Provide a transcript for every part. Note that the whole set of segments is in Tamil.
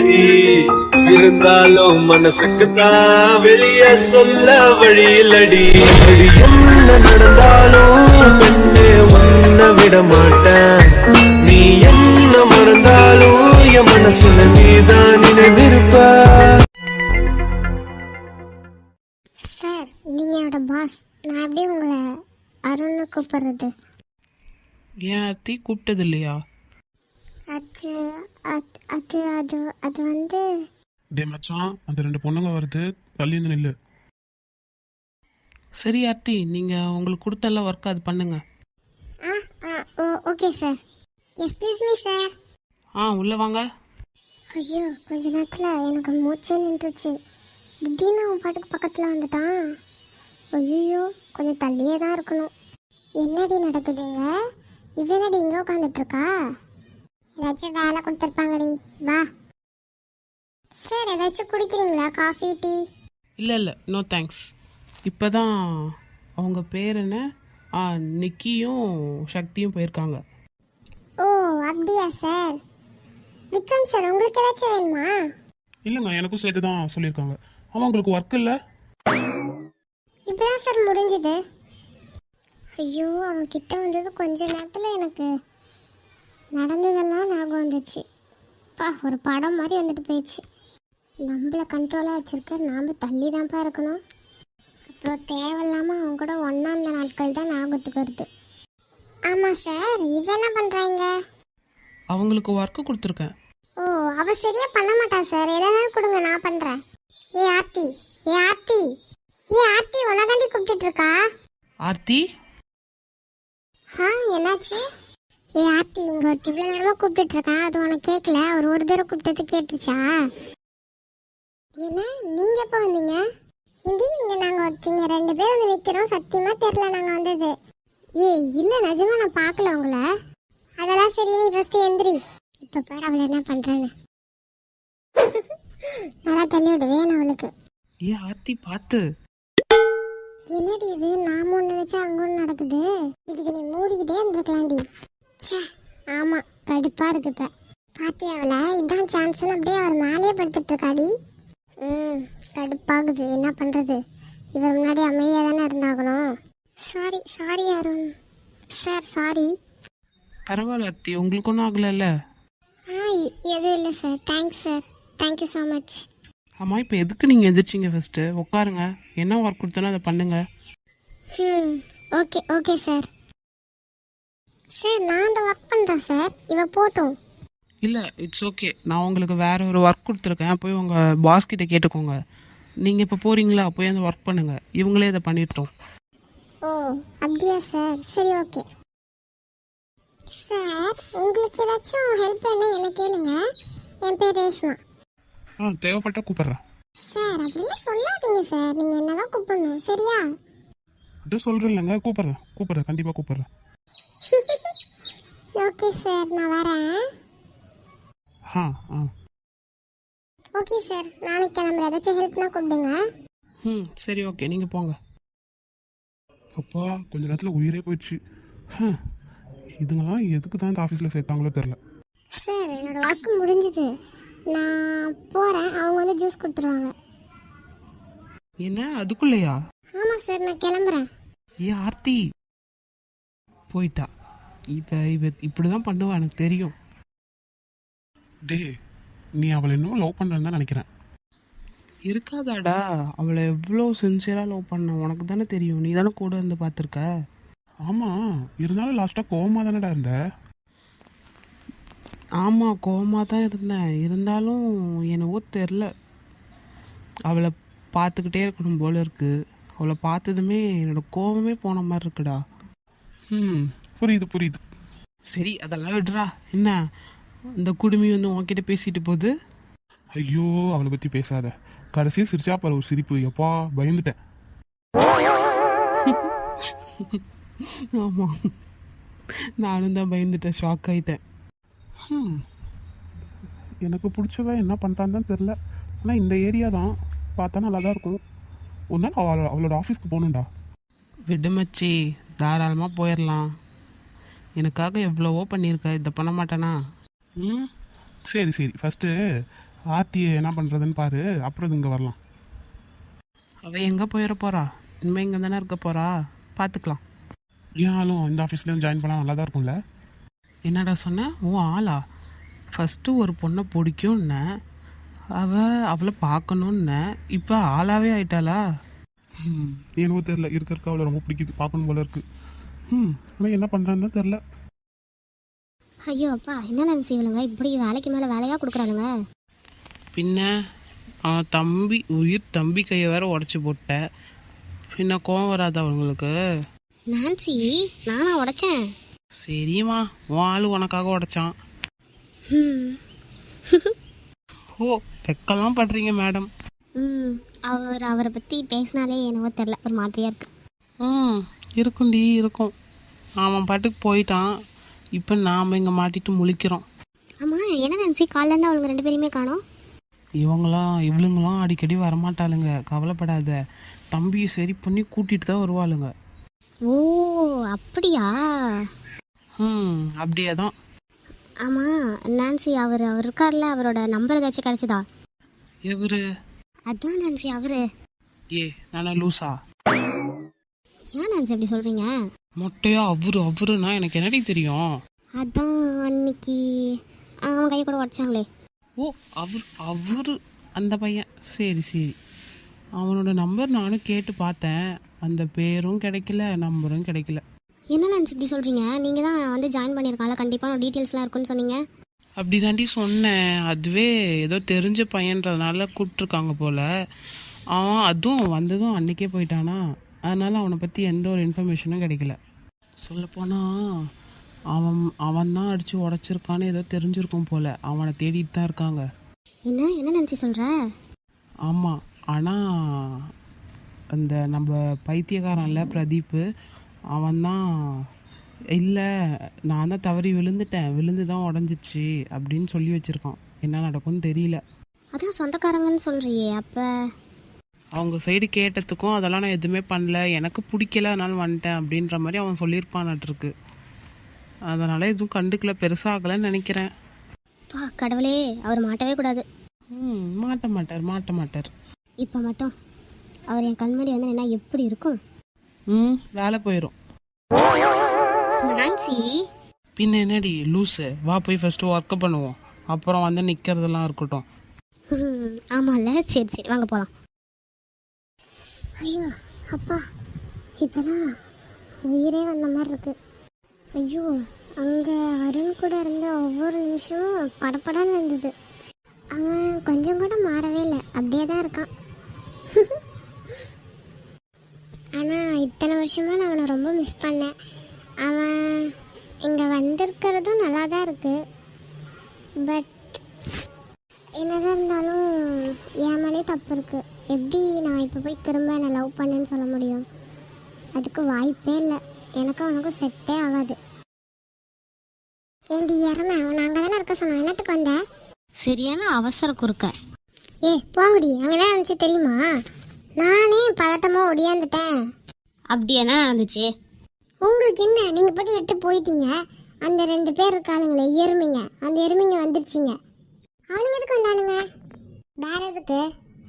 வழியிலடி இருந்தாலும் மனசுக்குத்தான் வெளிய சொல்ல வழியிலடி. அடி என்ன நடந்தாலும் பெண்ணே உன்னை விட மாட்டேன். நீ என்ன மறந்தாலும் என் மனசுல நீதான் நினைவிருப்ப. சார், நீங்க என்னோட பாஸ். நான் அப்படியே உங்களை அருண்னு கூப்பிடுறது. ஏன் அத்தி கூப்பிட்டது இல்லையா? அது அது அது அது அது வந்து டே மச்சான், அந்த 2 பொண்ணுங்க வருது, தள்ளி இருந்து நில்லு. சரி அத்தி, நீங்கள் உங்களுக்கு கொடுத்தல ஒர்க் அது பண்ணுங்க. Okay sir. Excuse me sir. உள்ளே வாங்க. ஐயோ, கொஞ்ச நேரத்தில் எனக்கு மூச்சே நின்றுச்சு. திடீர்னு அவன் பாட்டுக்கு பக்கத்தில் வந்துட்டான். ஐயோ, கொஞ்சம் தள்ளியே தான் இருக்கணும். என்னடி நடக்குதுங்க? இவனடி இங்கே உட்காந்துட்டு இருக்கா? ஏதாச்சும் வேலை கொடுத்துருப்பாங்கடி. வா சார். ஏதாச்சும் குடிக்கிறீங்களா? Coffee, tea? இல்லை நோ தேங்க்ஸ். இப்போ தான் அவங்க பேர் என்ன, நிக்கியும் சக்தியும் போயிருக்காங்க. ஓ அப்படியா சார். விக்ரம் சார், உங்களுக்கு ஏதாச்சும் வேணுமா? இல்லைங்க, எனக்கும் சேர்த்து தான் சொல்லியிருக்காங்க. ஆமாம், உங்களுக்கு ஒர்க் இல்லை? இப்போதான் சார் முடிஞ்சுது. ஐயோ, அவன் கிட்ட வந்தது கொஞ்ச நேரத்தில் எனக்கு நடந்ததெல்லாம் ஞாபகம் வந்துடுச்சு. ஒரு படம் மாதிரி வந்துட்டு போயிடுச்சு. நம்மளை கண்ட்ரோலாக வச்சுருக்க நாம் தள்ளி தான்ப்பா இருக்கணும். அப்புறம் தேவையில்லாமல் அவங்க கூட ஒன்றா அந்த நாட்கள் தான் ஞாபகத்துக்கு வருது. ஆமாம் சார். இவன் என்ன பண்ணுறாங்க? அவங்களுக்கு ஒர்க்கு கொடுத்துருக்கேன். ஓ, அவ சரியா பண்ண மாட்டா சார். எதனாலும் கொடுங்க, நான் பண்ணுறேன். ஏ ஆர்த்தி, ஏ ஆர்த்தி, ஏ ஆர்த்தி, உன்னை தாண்டி கூப்பிட்டுட்டு இருக்கா. ஆர்த்தி, என்னாச்சு? ஏ ஆர்த்தி, இங்க ஒரு இவ்வளோ நேரமா கூப்பிட்டு இருக்கேன். அது உனக்கு கேட்கல? ஒரு தடவை கூப்பிட்டது கேட்டுச்சா? என்ன, நீங்க எப்போ வந்தீங்க? இந்தி இங்க நாங்க ஒருத்தங்க 2 பேர் வந்து நிக்கிறோம். சத்தியமா தெரியல நாங்க வந்தது. ஏய் இல்ல, நிஜமா நான் பார்க்கல உங்களை. அதெல்லாம் சரி, நீ ஃபர்ஸ்ட் எந்திரி. இப்ப பாரு அவளை என்ன பண்றேன்னு. நல்லா தள்ளி விடுவேன் அவளுக்கு. ஏ ஆர்த்தி பார்த்து. என்னடி இது? நாம ஒன்று நினைச்சா அங்க ஒன்று நடக்குது. இதுக்கு நீ மூடிக்கிட்டே இருந்திருக்கலாம்டி. ஆமா, கடுப்பா இருக்கு. இப்ப பாத்தியா அவளை? இதான் சான்ஸ்னு அப்படியே அவர் மேலேயே படுத்துட்டு இருக்காடி. கடுப்பாகுது. என்ன பண்றது? இவர் முன்னாடி அமைதியா தானே இருந்தாகணும். Sorry sorry Arun sir, sorry. பரவாயில்ல அத்தி, உங்களுக்கு ஒன்றும் ஆகலைல்ல? எதுவும் இல்லை sir. Thanks sir, thank you so much. ஆமாம், இப்போ எதுக்கு நீங்கள் எந்திரிச்சிங்க? ஃபஸ்ட்டு உட்காருங்க. என்ன ஒர்க் கொடுத்தனோ அதை பண்ணுங்க. Okay okay sir. சார், நான் அந்த ஒர்க் பண்ணுறேன் சார். இவ போட்டோம். இல்லை, இட்ஸ் ஓகே. நான் உங்களுக்கு வேறு ஒரு ஒர்க் கொடுத்துருக்கேன். போய் உங்கள் பாஸ் கிட்ட கேட்டுக்கோங்க. நீங்கள் இப்போ போகிறீங்களா? போய் அந்த ஒர்க் பண்ணுங்கள். இவங்களே இதை பண்ணிட்டோம். ஓ அப்படியா சார்? சரி ஓகே சார். உங்களுக்கு ஏதாச்சும் ஹெல்ப் வேணா என்ன கேளுங்க. என் பேர் ரேஷ்மா. தேவைப்பட்டா கூப்பிட்றேன். சார், அப்படிலாம் சொல்லாதீங்க சார். நீங்கள் என்னதான் கூப்பிடணும், சரியா? அதான் சொல்கிறேன் இல்லைங்க, கூப்பிட்றேன், கண்டிப்பாக கூப்பிட்றேன். ஓகே சார், நான் வரேன். ஆ ஓகே சார், நானும் கிளம்புறேன். ஏதாச்சும் ஹெல்ப்னா கூப்பிடுங்க. சரி ஓகே, நீங்கள் போங்க. அப்பா, கொஞ்ச நேரத்தில் உயிரே போயிடுச்சு. இதுங்களாம் எதுக்கு தான் இந்த ஆஃபீஸில் சேர்த்தாங்களோ தெரில. சார், என்னோட ஒர்க் முடிஞ்சுது. நான் போகிறேன். அவங்க வந்து ஜூஸ் கொடுத்துருவாங்க. என்ன அதுக்குள்ளையா? ஆமாம் சார், நான் கிளம்புறேன். ஏ ஆர்த்தி போயிட்டா. இவ இப்படி தான் பண்ணுவா, எனக்கு தெரியும். டே, நீ அவளை இன்னும் லவ் பண்ணுறேன்னு தான் நினைக்கிறேன். இருக்காதாடா, அவளை எவ்வளோ சின்சியராக லவ் பண்ண உனக்கு தானே தெரியும். நீ தானே கூட இருந்து பார்த்துருக்க. ஆமாம், இருந்தாலும் லாஸ்ட்டாக கோவமாக தானேடா இருந்த. ஆமாம், கோவமாக தான் இருந்தேன். இருந்தாலும் என்னவோ தெரில, அவளை பார்த்துக்கிட்டே இருக்கணும் போல இருக்கு. அவளை பார்த்ததுமே என்னோட கோவமே போன மாதிரி இருக்குடா. புரியுது. சரி, அதெல்லாம் விடுறா. என்ன இந்த குடுமி வந்து உன்கிட்ட பேசிட்டு போகுது? ஐயோ, அவளை பற்றி பேசாத. கடைசியாக சிரிச்சா பாரு ஒரு சிரிப்பு. எப்பா, பயந்துட்டேன். ஆமாம், நானும் தான் பயந்துட்டேன், ஷாக் ஆகிட்டேன். எனக்கு பிடிச்சவன் என்ன பண்ணுறான்னு தான் தெரில. ஆனால் இந்த ஏரியா தான் பார்த்தா நல்லா தான் இருக்கும். ஒரு நாள் அவளோட ஆஃபீஸ்க்கு போகணுண்டா. விடுமச்சி, தாராளமாக போயிடலாம். எனக்காக எவ்வளவோ பண்ணியிருக்க, இதை பண்ண மாட்டேனா? சரி. ஃபஸ்ட்டு ஆர்த்தியை என்ன பண்ணுறதுன்னு பாரு, அப்புறம் இங்கே வரலாம். அவள் எங்கே போயிட போகிறா? இனிமேல் இங்கே தானே இருக்க போகிறா, பார்த்துக்கலாம். ஏன்னாலும் இந்த ஆஃபீஸ்லேயும் ஜாயின் பண்ணால் நல்லா தான் இருக்கும்ல. என்னடா சொன்ன? ஓ ஆளா? ஃபஸ்ட்டு ஒரு பொண்ணை பிடிக்கும்னு அவளை பார்க்கணுன்னு இப்போ ஆளாவே ஆயிட்டாளா? என்னவோ தெரில, இருக்க அவளை ரொம்ப பிடிக்குது, பார்க்கணும் போல இருக்கு. ஆனால் என்ன பண்ணுறான்னு தான் தெரில. ஐயோ அப்பா, என்ன நினச்சி இவளுங்க இப்படி வேலைக்கு மேலே வேலையாக கொடுக்குறானுங்க. பின்ன அவன் தம்பி, உயிர் தம்பி கையை வேற உடச்சி போட்ட, பின்ன கோவம் வராது அவங்களுக்கு? நான்சி, நானா உடைச்சேன்? சரிம்மா, உன் ஆள் உனக்காக உடைச்சான். ஓ, தெக்கெல்லாம் பண்றீங்க மேடம். அவரை பற்றி பேசினாலே என்னவோ தெரில, ஒரு மாதிரியாக இருக்கு. இருக்கும்டி இருக்கும். அவன் பாட்டுக்கு போயிட்டான், இப்போ நாம் இங்கே மாட்டிட்டு முழிக்கிறோம். ஆமாம், என்ன நினச்சி காலையிலேருந்து அவளுங்க 2 பேரையுமே காணோம். இவங்களும் அடிக்கடி வரமாட்டாளுங்க, கவலைப்படாத. தம்பியை சரி பண்ணி கூட்டிகிட்டு தான் வருவாளுங்க. ஓ அப்படியா? அப்படியே தான். ஆமாம் நான்சி, அவர் இருக்கார்ல, அவரோட நம்பர் ஏதாச்சும் கிடச்சிதா? எவரு? அதான் நான்சி, அவரு. ஏ நானா லூசா? ஏன் நான்சி அப்படி சொல்கிறீங்க? மொட்டையா அவருன்னா எனக்கு என்னடி தெரியும்? அதான் அன்னைக்கு அவன் கையை கூட உடச்சாங்களே. ஓ அவரு அந்த பையன். சரி, அவனோட நம்பர் நானும் கேட்டு பார்த்தேன், அந்த பேரும் கிடைக்கல, நம்பரும் கிடைக்கல. என்ன நினச்சி இப்படி சொல்கிறீங்க? நீங்கள் தான் வந்து ஜாயின் பண்ணியிருக்காங்களா, கண்டிப்பாக டீட்டெயில்ஸ்லாம் இருக்குன்னு சொன்னீங்க. அப்படி தாண்டி சொன்னேன், அதுவே ஏதோ தெரிஞ்ச பையன்றதுனால கூப்பிட்ருக்காங்க போல். அவன் அதுவும் வந்ததும் அன்றைக்கே போயிட்டானா, அதனால் அவனை பற்றி எந்த ஒரு இன்ஃபர்மேஷனும் கிடைக்கல. சொல்லப்போனால் அவன் தான் அடித்து உடச்சிருக்கான்னு ஏதோ தெரிஞ்சிருக்கும் போல், அவனை தேடிட்டு தான் இருக்காங்க. என்ன நினச்சி சொல்கிற? ஆமாம், ஆனால் அந்த நம்ம பைத்தியக்காரன்ல பிரதீப்பு, அவன்தான் இல்லை நான் தான் தவறி விழுந்து தான் உடஞ்சிச்சு அப்படின்னு சொல்லி வச்சுருக்கான். என்ன நடக்கும்னு தெரியல. அதான் சொந்தக்காரங்கன்னு சொல்கிறியே, அப்போ அவங்க சைடு கேட்டதுக்கும் அதெல்லாம் நான் எதுவுமே பண்ணல, எனக்கு பிடிக்கல அதனால வந்துட்டேன் அப்படின்ற மாதிரி அவன் சொல்லியிருப்பான்ட்டுருக்கு. அதனால் எதுவும் கண்டுக்கல, பெருசாகலன்னு நினைக்கிறேன். பா கடவுளே, அவர் மாட்டவே கூடாது. மாட்ட மாட்டார். இப்போ மட்டும் அவர் என் கண்மணி வந்து என்ன எப்படி இருக்கும்? வேலை போயிடும். நான்சி, பின்ன என்னடி லூஸு, வா போய் ஃபஸ்ட்டு ஒர்க்கு பண்ணுவோம், அப்புறம் வந்து நிற்கிறதெல்லாம் இருக்கட்டும். ஆமாம்ல, சரி வாங்க போகலாம். ஐயோ அப்பா, இப்போதான் உயிரே வந்த மாதிரி இருக்கு. ஐயோ, அங்கே அருண் கூட இருந்த ஒவ்வொரு நிமிஷமும் படப்படன்னு இருந்தது. அவன் கொஞ்சம் கூட மாறவே இல்லை, அப்படியே தான் இருக்கான். ஆனால் இத்தனை வருஷமாக நான் அவனை ரொம்ப மிஸ் பண்ணேன். அவன் இங்கே வந்திருக்கிறதும் நல்லா தான் இருக்குது. பட் என்னதான் இருந்தாலும் என் மேலே தப்பு இருக்குது. எப்படி நான் இப்போ போய் திரும்ப என்னை லவ் பண்ணேன்னு சொல்ல முடியும்? அதுக்கு வாய்ப்பே இல்லை. எனக்கும் அவனுக்கும் செட்டே ஆகாது. ஏண்டி இறமை, அவன் அங்கே தானே இருக்க சொன்னான், என்னத்துக்கு வந்த? சரியான அவசர குறுக்க. போங்கடி, அங்கே என்ன நினச்சி தெரியுமா? நானே பதட்டமாக ஒடியாந்துட்டேன். அப்படி என்ன நடந்துச்சு? உங்களுக்கு என்ன, நீங்கள் போட்டு விட்டு போயிட்டீங்க. அந்த 2 பேர் இருக்காளுங்களே எருமைங்க, அந்த எருமைங்க வந்துருச்சுங்க. அவளுங்க எதுக்கு வந்தாளுங்க?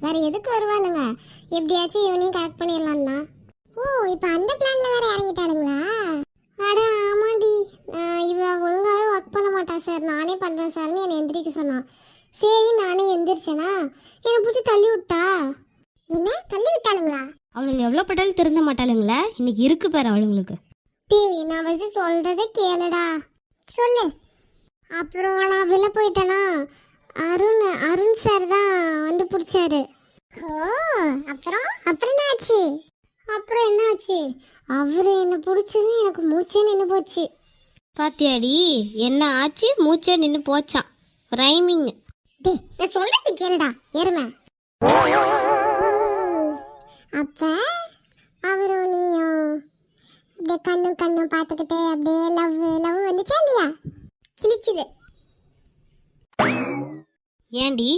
வேற எதுக்கு வருவாளுங்க? எப்படியாச்சும் இவனையும் கரெக்ட் பண்ணிடலான்னா. ஓ, இப்போ அந்த பிளான்ல வேற இறங்கிட்டாளுங்களா? அட ஆமாண்டி, இவ ஒழுங்காகவே ஒர்க் பண்ண மாட்டா சார், நானே பண்ணுறேன் சார்னு என்னை எந்திரிக்க சொன்னான். சரி நானே எந்திரிச்சேனா, என்னை பிடிச்சி தள்ளி விட்டா. என்ன தள்ளி விட்டாளுங்களா? அவளுங்க எவ்வளோ பட்டாலும் திருந்த மாட்டாளுங்களே, இன்னைக்கு இருக்கு பாரு அவளுங்களுக்கு. நான் வச்சு சொல்றதே கேளுடா. சொல்லு. அப்புறம் நான் வெளில போயிட்டேனா, அருண் சார் தான் வந்து பிடிச்சாரு. ஓ, அப்புறம் என்னாச்சு? அவரு என்ன பிடிச்சது எனக்கு மூச்சே நின்று போச்சு. பாத்தியாடி, என்ன ஆச்சு? மூச்சே நின்று போச்சான். ரைமிங். நான் சொல்றது கேளுடா எருமை. அப்ப அவரும் நீயும் அப்படியே கண்ணும் பார்த்துக்கிட்டே அப்படியே லவ் வந்துச்சா இல்லையா? கிழிச்சுது. ஏண்டி?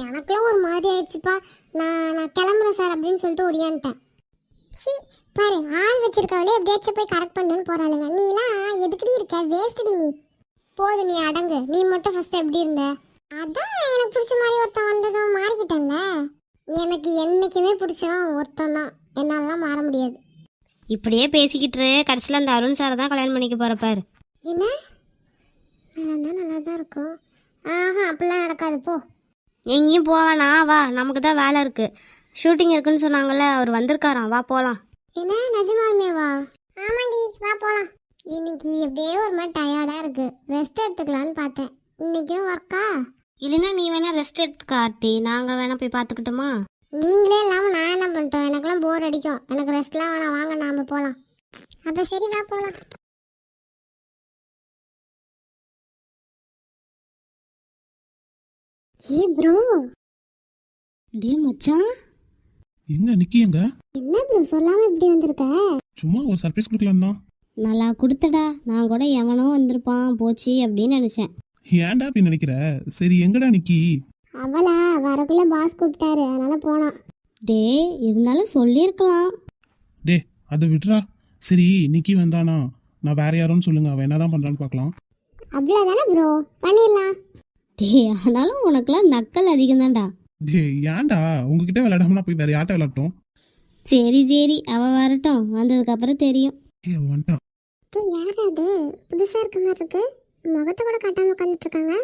எனக்கெல்லாம் ஒரு மாதிரி ஆயிடுச்சுப்பா. நான் கிளம்புறேன் சார் அப்படின்னு சொல்லிட்டு ஒடியான்ட்டேன். பாரு, ஆள் வச்சிருக்கவளே எப்படியாச்சும் போய் கரெக்ட் பண்ணுன்னு போறாளுங்க. நீலாம் எதுக்கடி இருக்க? வேஸ்டடி நீ. போது, நீ அடங்கு. நீ மட்டும் ஃபர்ஸ்ட் எப்படி இருந்த? அதான் எனக்கு பிடிச்ச மாதிரி ஒருத்தன் வந்ததும் மாறிக்கிட்டேன்ல. எனக்கு என்னைக்குமே பிடிச்சவன் ஒருத்தன் தான், என்னாலலாம் மாற முடியாது. இப்படியே பேசிக்கிட்டு கடைசியில் அந்த அருண் சாரை தான் கல்யாணம் பண்ணிக்க போகிறப்பாரு. என்ன நல்லா தான் இருக்கும். ஆஹா, அப்படிலாம் நடக்காது போ. எங்கேயும் போவானா, வா, நமக்கு தான் வேலை இருக்குது. ஷூட்டிங் இருக்குன்னு சொன்னாங்கல்ல, அவர் வந்திருக்காராம், வா போகலாம். என்ன நிஜமாலுமே வா? ஆமாண்டி, வா போலாம். இன்னைக்கு எப்படியே ஒரு மாதிரி டயர்டாக இருக்கு, ரெஸ்ட் எடுத்துக்கலான்னு பார்த்தேன். இன்னைக்கும் ஒர்க்கா? இல்லைன்னா நீ வேணா ரெஸ்ட் எடுத்துக்க ஆர்த்தி, நாங்கள் வேணா போய் பார்த்துக்கிட்டோமா? நீங்களே இல்லாமல் நான் என்ன பண்ணிட்டோம்? எனக்கெல்லாம் போர் அடிக்கும். எனக்கு ரெஸ்ட்லாம் வேணாம், வாங்க நாம போகலாம். அப்போ சரி, வா போகலாம். ஏ ப்ரோ. டே மச்சான், எங்க நிக்கி எங்க? என்ன ப்ரோ சொல்லாமல் இப்படி வந்திருக்க? சும்மா ஒரு சர்ப்ரைஸ் கொடுக்கலாம் தான். நல்லா கொடுத்தடா. நான் கூட எவனோ வந்திருப்பான் போச்சு அப்படின்னு நினச்சேன். ஏன்டா அப்படி நினைக்கிற? சரி எங்கடா நிக்கி? அவளா வரக்குள்ள பாஸ் கூப்பிட்டாரு, அதனால போனான். டே இருந்தாலும் சொல்லியிருக்கலாம். டே அதை விட்றா. சரி நிக்கி வந்தானா நான் வேற யாரோன்னு சொல்லுங்க, அவன் என்னதான் பண்றான்னு பார்க்கலாம். அவ்வளோதானே ப்ரோ, பண்ணிடலாம். டே ஆனாலும் உனக்கெல்லாம் நக்கல் அதிகம் தான்டா. டே ஏன்டா உங்ககிட்ட விளையாடாமனா போய் வேற யார்கிட்ட விளையாட்டோம்? சரி சரி, அவள் வரட்டும், வந்ததுக்கப்புறம் தெரியும். ஏ வந்துட்டான். யார் அது? புதுசாக இருக்க மாதிரி இருக்கு. முகத்தை கூட காட்டாமல் உட்காந்துட்டு இருக்காங்க.